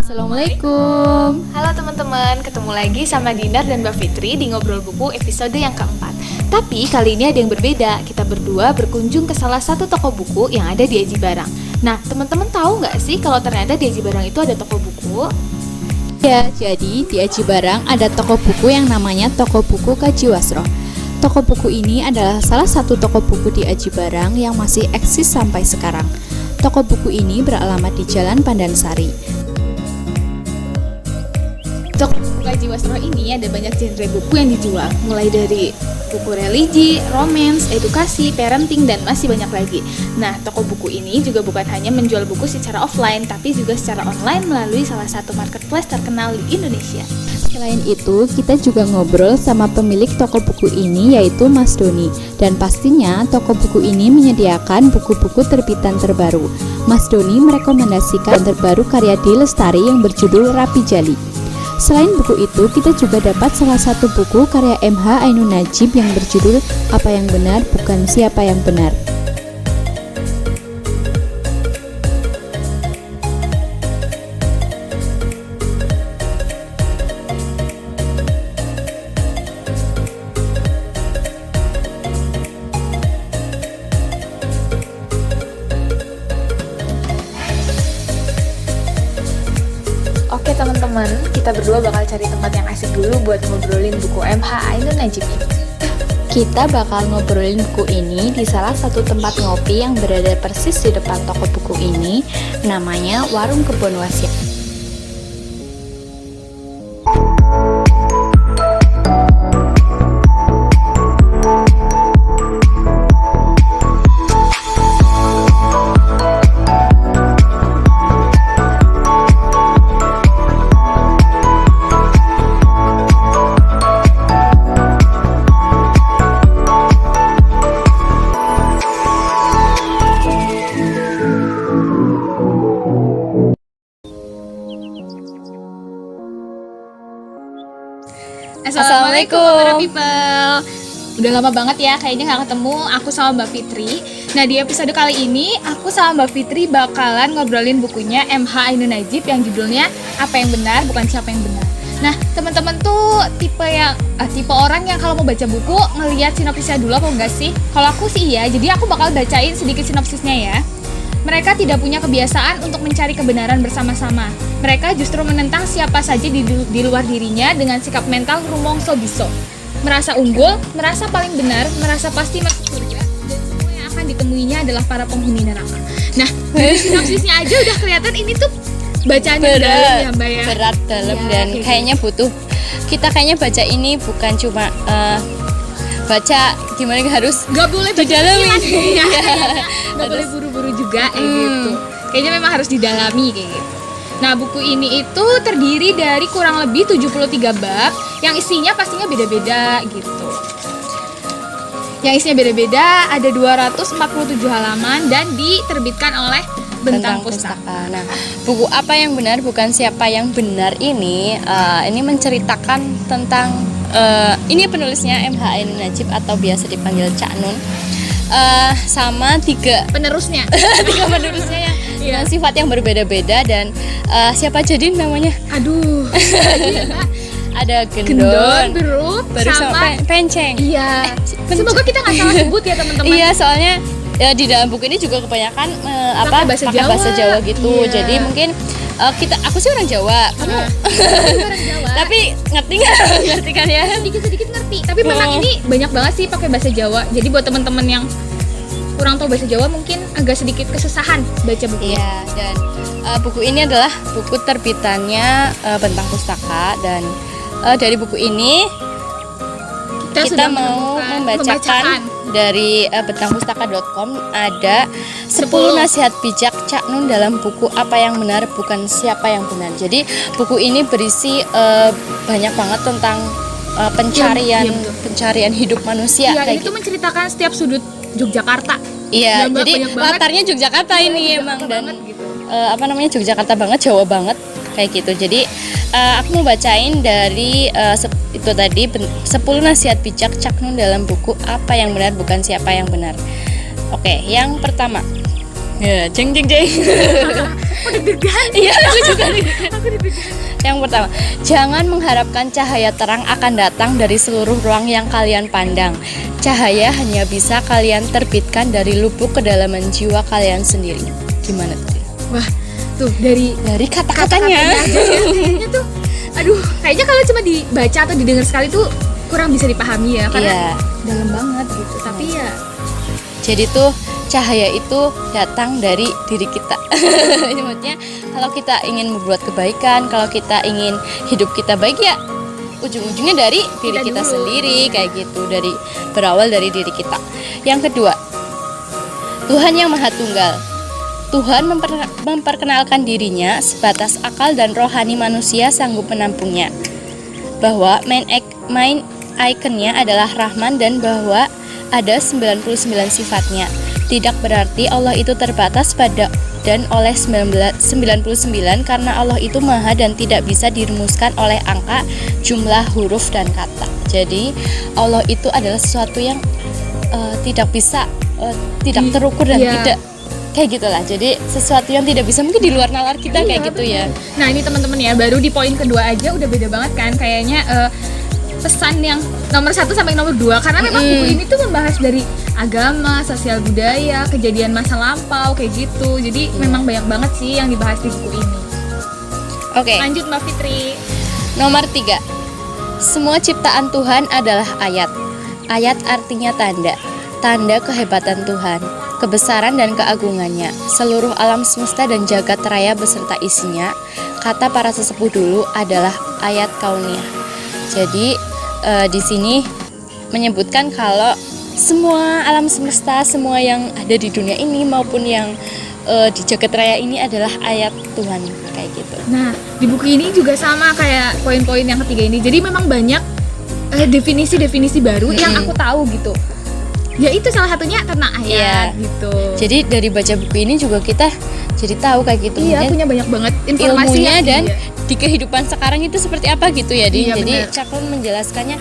Assalamualaikum. Halo teman-teman, ketemu lagi sama Dinar dan Mbak Fitri di Ngobrol Buku episode yang keempat. Tapi kali ini ada yang berbeda, kita berdua berkunjung ke salah satu toko buku yang ada di Aji Barang. Nah, teman-teman tahu nggak sih kalau ternyata di Aji Barang itu ada toko buku? Ya, jadi di Aji Barang ada toko buku yang namanya Toko Buku Kaji Wasro. Toko buku ini adalah salah satu toko buku di Aji Barang yang masih eksis sampai sekarang. Toko buku ini beralamat di Jalan Pandansari. Toko buku Kaji Wasro ini ada banyak genre buku yang dijual, mulai dari buku religi, romance, edukasi, parenting, dan masih banyak lagi. Nah, toko buku ini juga bukan hanya menjual buku secara offline, tapi juga secara online melalui salah satu marketplace terkenal di Indonesia. Selain itu, kita juga ngobrol sama pemilik toko buku ini yaitu Mas Doni. Dan pastinya toko buku ini menyediakan buku-buku terbitan terbaru. Mas Doni merekomendasikan terbaru karya D. Lestari yang berjudul Rapi Jali. Selain buku itu, kita juga dapat salah satu buku karya M.H. Ainun Najib yang berjudul Apa yang Benar Bukan Siapa yang Benar. Oke teman-teman, kita berdua bakal cari tempat yang asik dulu buat ngobrolin buku M.H. Ainun Najib ini. Kita bakal ngobrolin buku ini di salah satu tempat ngopi yang berada persis di depan toko buku ini, namanya Warung Kebon Wasya. Assalamualaikum para people. Udah lama banget ya kayaknya gak ketemu aku sama Mbak Fitri. Nah, di episode kali ini aku sama Mbak Fitri bakalan ngobrolin bukunya M.H. Ainun Najib yang judulnya Apa yang Benar Bukan Siapa yang Benar. Nah, teman-teman tuh tipe orang yang kalau mau baca buku ngelihat sinopsisnya dulu apa enggak sih? Kalau aku sih iya, jadi aku bakal bacain sedikit sinopsisnya ya. Mereka tidak punya kebiasaan untuk mencari kebenaran bersama-sama. Mereka justru menentang siapa saja di luar dirinya dengan sikap mental rumongso biso. Merasa unggul, merasa paling benar, merasa pasti masuk surga, dan semua yang akan ditemuinya adalah para penghuni neraka. Nah, dari sinopsisnya aja udah kelihatan ini tuh bacaan yang dalam ya Mbak ya. Berat dalam Ya, dan kayak kayaknya butuh. Kita kayaknya baca ini bukan cuma baca gimana, harus Gak boleh baca didalami. ya, gak boleh buru-buru juga kayak gitu. Kayaknya memang harus didalami kayak gitu. Nah, buku ini itu terdiri dari kurang lebih 73 bab yang isinya pastinya beda-beda gitu. Yang isinya beda-beda, ada 247 halaman dan diterbitkan oleh Bentang Pustaka. Nah, buku Apa yang Benar Bukan Siapa yang Benar ini menceritakan tentang ini penulisnya M.H. Ainun Najib atau biasa dipanggil Cak Nun, sama tiga Penerusnya. penulisnya yang dengan sifat yang berbeda-beda dan siapa jadi namanya? Aduh. Ada Gendon, Gendon, Berut, baru sama Penceng. Iya. Semoga kita nggak salah sebut ya teman-teman. Iya, soalnya ya, di dalam buku ini juga kebanyakan pakai bahasa Jawa gitu. Iya. Jadi mungkin aku sih orang Jawa. Kamu Orang Jawa. tapi ngerti nggak? Ngerti kan ya? Sedikit-sedikit ngerti. Tapi memang ini banyak banget sih pakai bahasa Jawa. Jadi buat teman-teman yang kurang tahu bahasa Jawa mungkin agak sedikit kesusahan baca buku. Iya, dan buku ini adalah buku terbitannya Bentang Pustaka, dan dari buku ini kita mau membacakan dari betangpustaka.com ada 10 nasihat bijak Cak Nun dalam buku Apa yang Benar Bukan Siapa yang Benar. Jadi buku ini berisi banyak banget tentang pencarian hidup manusia. Iya, kayak itu menceritakan setiap sudut Yogyakarta. Iya, Banyak jadi banget. latarnya Yogyakarta ini emang, dan gitu. Yogyakarta banget, Jawa banget kayak gitu. Jadi aku mau bacain dari itu tadi 10 nasihat bijak Cak Nun dalam buku Apa yang Benar Bukan Siapa yang Benar. Oke, yang pertama. Ya, jeng. Aku deg-degan. Iya, aku juga deg-degan. Aku deg-degan. pertama, jangan mengharapkan cahaya terang akan datang dari seluruh ruang yang kalian pandang. Cahaya hanya bisa kalian terbitkan dari lubuk kedalaman jiwa kalian sendiri. Gimana tuh? Wah, tuh dari kata-katanya aja ya, kayaknya tuh, aduh, kayaknya kalau cuma dibaca atau didengar sekali tuh kurang bisa dipahami ya, karena dalam banget gitu. Tapi ya, jadi tuh cahaya itu datang dari diri kita. Ini maksudnya kalau kita ingin membuat kebaikan, kalau kita ingin hidup kita baik ya ujung-ujungnya dari diri kita sendiri kayak gitu, dari berawal dari diri kita. Yang kedua, Tuhan yang Maha Tunggal. Tuhan memperkenalkan dirinya sebatas akal dan rohani manusia sanggup menampungnya. Bahwa main ikonnya adalah Rahman dan bahwa ada 99 sifatnya. Tidak berarti Allah itu terbatas pada dan oleh 99 karena Allah itu maha dan tidak bisa dirumuskan oleh angka, jumlah, huruf, dan kata. Jadi Allah itu adalah sesuatu yang tidak bisa, tidak terukur dan tidak kayak gitulah. Jadi sesuatu yang tidak bisa mungkin di luar nalar kita kayak gitu ya. Nah ini teman-teman ya, baru di poin kedua aja udah beda banget kan kayaknya. Pesan yang nomor 1 sampai nomor 2 karena memang buku ini tuh membahas dari agama, sosial budaya, kejadian masa lampau kayak gitu. Jadi memang banyak banget sih yang dibahas di buku ini. Oke. Lanjut Mbak Fitri. Nomor 3. Semua ciptaan Tuhan adalah ayat. Ayat artinya tanda. Tanda kehebatan Tuhan, kebesaran dan keagungannya. Seluruh alam semesta dan jagat raya beserta isinya, kata para sesepuh dulu, adalah ayat kauniyah. Jadi di sini menyebutkan kalau semua alam semesta, semua yang ada di dunia ini maupun yang di jagat raya ini adalah ayat Tuhan kayak gitu. Nah, di buku ini juga sama kayak poin-poin yang ketiga ini. Jadi memang banyak definisi-definisi baru yang aku tahu gitu. Ya itu salah satunya tentang ayat gitu. Jadi dari baca buku ini juga kita jadi tahu kayak gitu. Iya, punya banyak banget informasi ilmunya dan di kehidupan sekarang itu seperti apa gitu ya, Di. Iya, jadi Cakun menjelaskannya.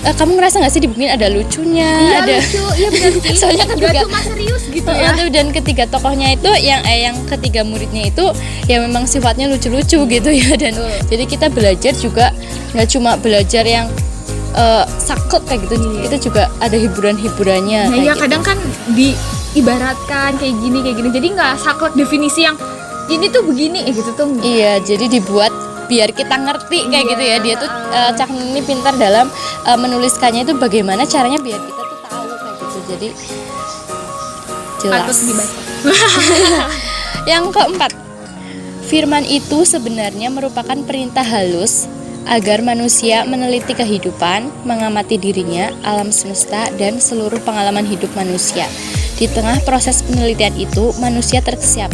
Kamu ngerasa nggak sih di buku ini ada lucunya? Iya, ada lucu, iya benar sih. Soalnya ketiga cuma serius gitu ya. Dan ketiga tokohnya itu yang ketiga muridnya itu ya memang sifatnya lucu-lucu gitu ya, dan jadi kita belajar juga nggak cuma belajar yang saklek kayak gitu, kita juga ada hiburan-hiburannya. Nah, ya kadang kan diibaratkan kayak gini, jadi nggak saklek definisi yang ini tuh begini gitu tuh. Iya, jadi dibuat biar kita ngerti kayak gitu ya. Dia tuh Cak ini pintar dalam menuliskannya itu bagaimana caranya biar kita tuh tahu kayak gitu. Jadi jelas. Harus dibaca. Yang keempat, firman itu sebenarnya merupakan perintah halus agar manusia meneliti kehidupan, mengamati dirinya, alam semesta, dan seluruh pengalaman hidup manusia. Di tengah proses penelitian itu, manusia tersiap.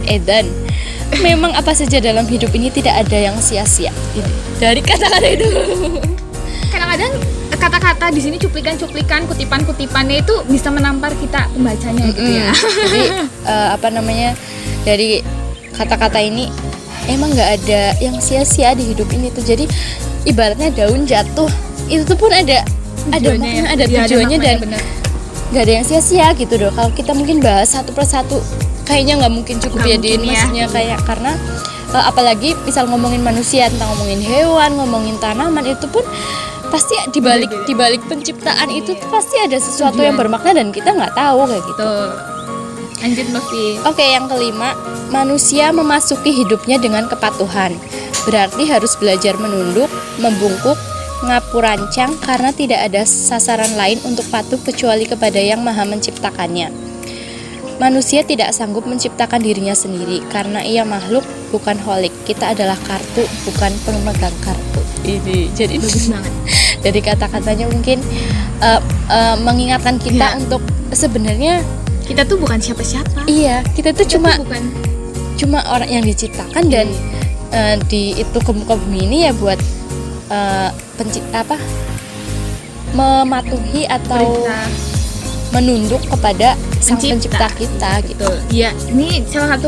Dan memang apa saja dalam hidup ini tidak ada yang sia-sia. Dari kata-kata itu. Kadang-kadang kata-kata di sini cuplikan-cuplikan, kutipan-kutipannya itu bisa menampar kita pembacanya gitu ya. Jadi dari kata-kata ini emang nggak ada yang sia-sia di hidup ini tuh. Jadi ibaratnya daun jatuh itu tuh pun ada tujuannya dan nggak ada yang sia-sia gitu dong. Kalau kita mungkin bahas satu persatu kayaknya nggak mungkin cukup ya, Din. Maksudnya kayak karena apalagi misal ngomongin manusia, tentang ngomongin hewan, ngomongin tanaman, itu pun pasti dibalik penciptaan itu tuh pasti ada sesuatu yang bermakna dan kita nggak tahu kayak gitu. Lanjut Mbak Fi. Oke, yang kelima, manusia memasuki hidupnya dengan kepatuhan. Berarti harus belajar menunduk, membungkuk, ngapurancang karena tidak ada sasaran lain untuk patuh kecuali kepada Yang Maha Menciptakannya. Manusia tidak sanggup menciptakan dirinya sendiri karena ia makhluk bukan holik. Kita adalah kartu bukan pemegang kartu. Ini jadi bagus banget. Dari kata-katanya mungkin mengingatkan kita untuk sebenarnya kita tuh bukan siapa-siapa. Iya, kita tuh cuma orang yang diciptakan dan itu ke muka bumi ini ya buat mematuhi atau menunduk kepada sang pencipta kita gitu. Iya, ini salah satu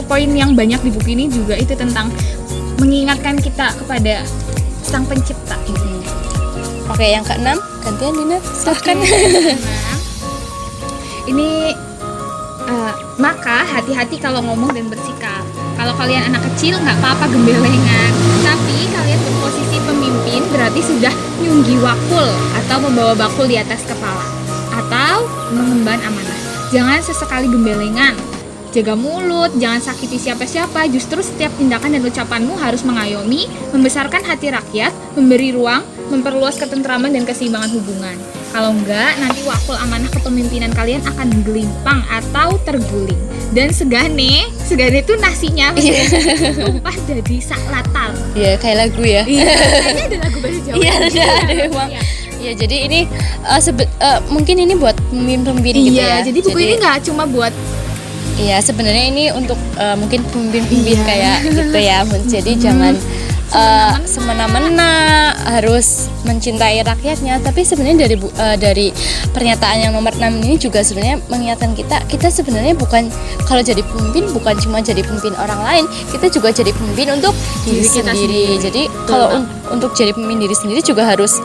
poin yang banyak di buku ini juga itu tentang mengingatkan kita kepada sang pencipta. Oke, yang keenam, gantian Dina, silahkan. Ini maka hati-hati kalau ngomong dan bersikap. Kalau kalian anak kecil nggak apa-apa gembelengan, tapi kalian berposisi pemimpin berarti sudah nyunggi wakul atau membawa bakul di atas kepala atau mengemban amanah. Jangan sesekali gembelengan, jaga mulut, jangan sakiti siapa-siapa. Justru setiap tindakan dan ucapanmu harus mengayomi, membesarkan hati rakyat, memberi ruang, memperluas ketentraman dan keseimbangan hubungan. Kalau enggak, nanti wakul amanah kepemimpinan kalian akan gelimpang atau terguling. Dan segane itu nasinya tumpah jadi saklatal. Iya, kayak lagu ya. Iya, kayaknya ada lagu bahasa Jawa. Iya, ada emang. Ya, jadi ini mungkin ini buat pemimpin-pemimpin gitu ya. Iya, jadi buku ini nggak cuma buat. Iya, sebenarnya ini untuk mungkin pemimpin-pemimpin kayak gitu ya. Jadi jangan semena-mena harus mencintai rakyatnya, tapi sebenarnya dari pernyataan yang nomor 6 ini juga sebenarnya mengingatkan kita sebenarnya bukan, kalau jadi pemimpin bukan cuma jadi pemimpin orang lain, kita juga jadi pemimpin untuk diri kita sendiri. Jadi kalau untuk jadi pemimpin diri sendiri juga harus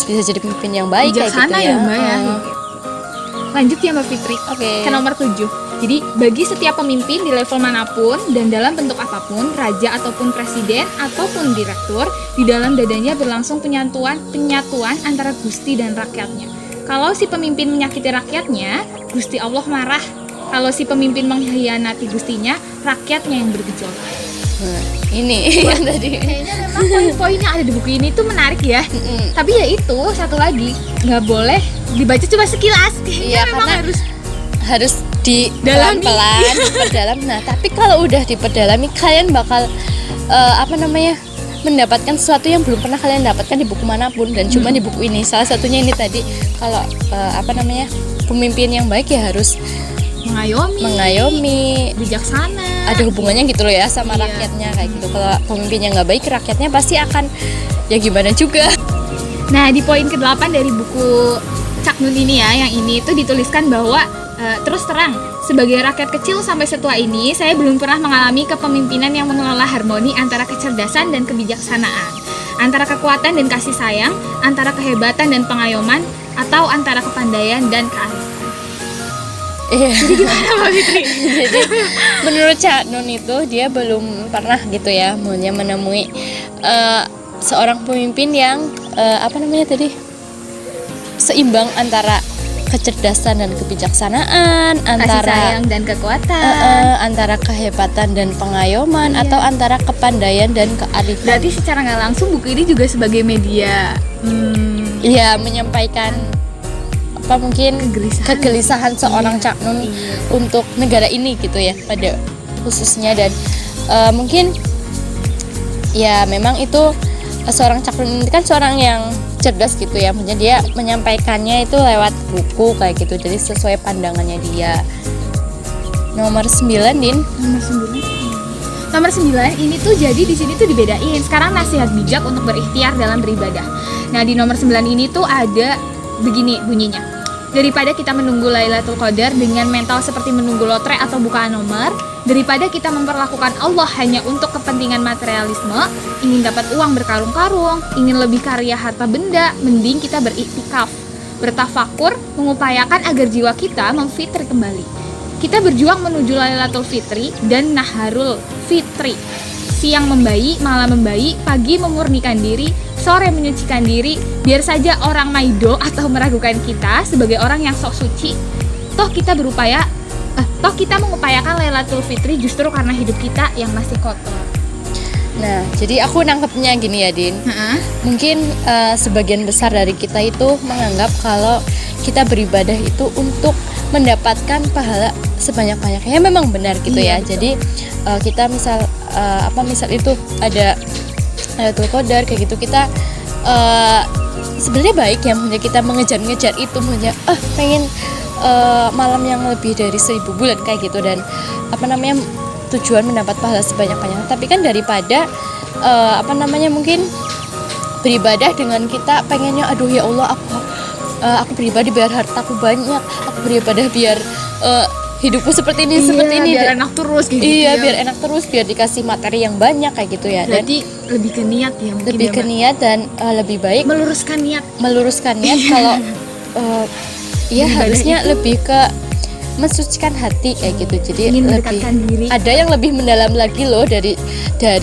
bisa jadi pemimpin yang baik kayak gitu ya. Mbak ya. Lanjut ya Mbak Fitri. Oke. Ke nomor 7. Jadi bagi setiap pemimpin di level manapun dan dalam bentuk apapun, raja ataupun presiden ataupun direktur, di dalam dadanya berlangsung penyatuan antara Gusti dan rakyatnya. Kalau si pemimpin menyakiti rakyatnya, Gusti Allah marah. Kalau si pemimpin mengkhianati Gustinya, rakyatnya yang bergejolak. Nah, ini yang tadi. Kayaknya memang poin-poin yang ada di buku ini tuh menarik ya. Tapi ya itu satu lagi, nggak boleh dibaca cuma sekilas. Iya, memang harus di pelan-pelan diperdalam. Nah, tapi kalau udah diperdalami, kalian bakal mendapatkan sesuatu yang belum pernah kalian dapatkan di buku manapun dan cuma di buku ini. Salah satunya ini tadi, kalau pemimpin yang baik ya harus mengayomi, bijaksana. Ada hubungannya gitu loh ya sama rakyatnya kayak gitu. Kalau pemimpin yang nggak baik, rakyatnya pasti akan ya gimana juga. Nah, di poin ke-8 dari buku Cak Nun ini ya, yang ini itu dituliskan bahwa terus terang, sebagai rakyat kecil sampai setua ini, saya belum pernah mengalami kepemimpinan yang mengelola harmoni antara kecerdasan dan kebijaksanaan, antara kekuatan dan kasih sayang, antara kehebatan dan pengayoman, atau antara kepandaian dan kearifan. Jadi gimana Mbak Fitri? Jadi menurut Cak Nun itu dia belum pernah gitu ya menemui seorang pemimpin yang seimbang antara kecerdasan dan kebijaksanaan, antara kasih sayang dan kekuatan, antara kehebatan dan pengayoman, atau antara kepandaian dan kearifan. Berarti secara nggak langsung buku ini juga sebagai media menyampaikan mungkin kegelisahan seorang Cak Nun untuk negara ini gitu ya, pada khususnya. Dan mungkin ya memang itu seorang Cak Nun ini kan seorang yang cerdas gitu ya, maksudnya dia menyampaikannya itu lewat buku kayak gitu, jadi sesuai pandangannya dia. Nomor 9, Din. Nomor 9 ini tuh jadi di sini tuh dibedain. Sekarang nasihat bijak untuk berikhtiar dalam beribadah. Nah, di nomor 9 ini tuh ada begini bunyinya. Daripada kita menunggu Lailatul Qadar dengan mental seperti menunggu lotre atau bukaan nomor, daripada kita memperlakukan Allah hanya untuk kepentingan materialisme, ingin dapat uang berkarung-karung, ingin lebih kaya harta benda, mending kita beriktikaf, bertafakur, mengupayakan agar jiwa kita memfitri kembali. Kita berjuang menuju Lailatul Fitri dan Naharul Fitri. Siang membayi, malam membayi, pagi memurnikan diri, sore menyucikan diri. Biar saja orang maido atau meragukan kita sebagai orang yang sok suci, toh kita mengupayakan Lailatul Fitri justru karena hidup kita yang masih kotor. Nah, jadi aku nangkepnya gini ya, Din. Mungkin sebagian besar dari kita itu menganggap kalau kita beribadah itu untuk mendapatkan pahala sebanyak-banyaknya. Memang benar gitu ya. Betul. Jadi kita misal itu ada Lailatul Qadar kayak gitu, kita sebenarnya baik ya, maksudnya kita mengejar itu, maksudnya pengen malam yang lebih dari 1000 bulan kayak gitu, dan tujuan mendapat pahala sebanyak-banyaknya. Tapi kan daripada mungkin beribadah dengan kita pengennya aduh ya Allah, aku beribadah biar hartaku banyak, aku beribadah biar hidupku seperti ini biar enak terus gitu. Biar enak terus, biar dikasih materi yang banyak kayak gitu ya. Berarti lebih ke niat ya, mungkin lebih ke niat, dan lebih baik meluruskan niat kalau harusnya itu lebih ke mensucikan hati kayak gitu. Jadi Ingin lebih mendekatkan diri. ada yang lebih mendalam lagi loh dari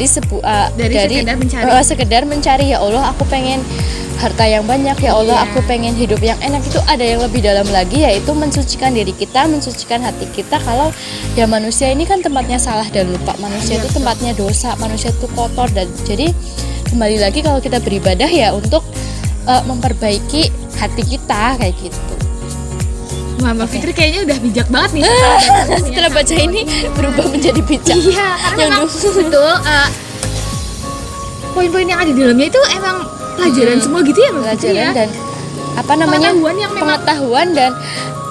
sebuah Sekedar mencari. sekedar mencari, ya Allah aku pengen harta yang banyak, ya Allah Iya. aku pengen hidup yang enak. Itu ada yang lebih dalam lagi, yaitu mensucikan diri kita, mensucikan hati kita. Kalau ya manusia ini kan tempatnya salah dan lupa, manusia Iya, itu betul. tempatnya dosa, manusia itu kotor. Dan jadi kembali lagi kalau kita beribadah ya untuk memperbaiki hati kita kayak gitu. Wah, Mbak Fitri kayaknya udah bijak banget nih Setelah baca ini berubah menjadi bijak. Iya, karena Yang memang dulu. betul poin-poin yang ada di dalamnya itu emang pelajaran semua gitu ya Mbak Fitri Pelajaran ya. dan apa namanya, Pengetahuan yang memang pengetahuan. Dan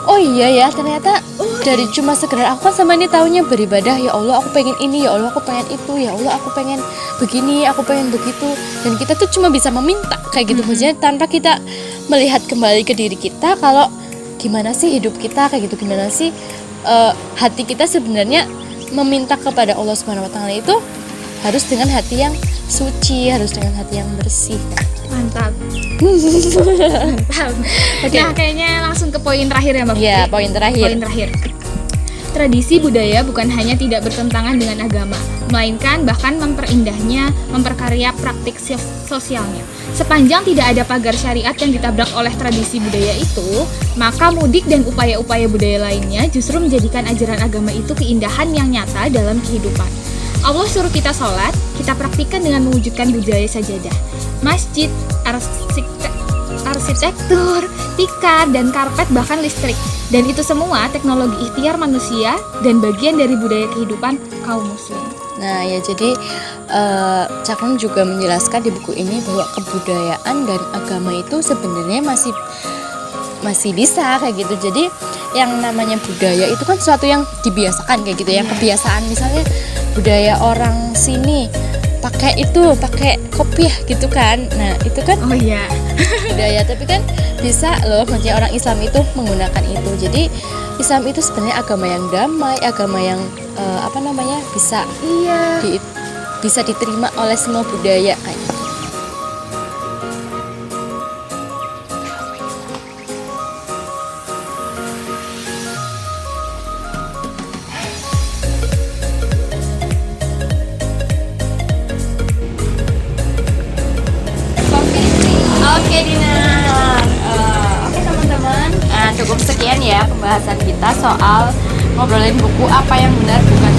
oh iya ya, ternyata dari cuma sekedar aku kan sama ini taunya beribadah, ya Allah aku pengen ini, ya Allah aku pengen itu, ya Allah aku pengen begini, aku pengen begitu. Dan kita tuh cuma bisa meminta kayak gitu, maksudnya tanpa kita melihat kembali ke diri kita kalau gimana sih hidup kita kayak gitu, gimana sih hati kita sebenarnya meminta kepada Allah Subhanahu wa taala itu harus dengan hati yang suci, harus dengan hati yang bersih. mantap. Mantap. Nah, kayaknya langsung ke poin terakhir ya Mbak Fitri. Ya, poin terakhir. Poin terakhir. Tradisi budaya bukan hanya tidak bertentangan dengan agama, melainkan bahkan memperindahnya, memperkarya praktik sosialnya. Sepanjang tidak ada pagar syariat yang ditabrak oleh tradisi budaya itu, maka mudik dan upaya-upaya budaya lainnya justru menjadikan ajaran agama itu keindahan yang nyata dalam kehidupan. Allah suruh kita sholat, kita praktikkan dengan mewujudkan budaya sajadah, masjid, arsitektur, tikar, dan karpet, bahkan listrik. Dan itu semua teknologi ikhtiar manusia dan bagian dari budaya kehidupan kaum muslim. Nah ya, jadi Cakung juga menjelaskan di buku ini bahwa kebudayaan dan agama itu sebenarnya masih bisa kayak gitu. Jadi yang namanya budaya itu kan sesuatu yang dibiasakan kayak gitu ya, kebiasaan. Misalnya budaya orang sini pakai kopiah gitu kan. Nah itu kan Oh iya. budaya, tapi kan bisa loh maksudnya orang Islam itu menggunakan itu. Jadi Islam itu sebenarnya agama yang damai, agama yang bisa Iya. bisa diterima oleh semua budaya kayak gitu. Oke Dina, oke teman-teman, cukup sekian ya pembahasan kita soal ngobrolin buku apa yang benar bukan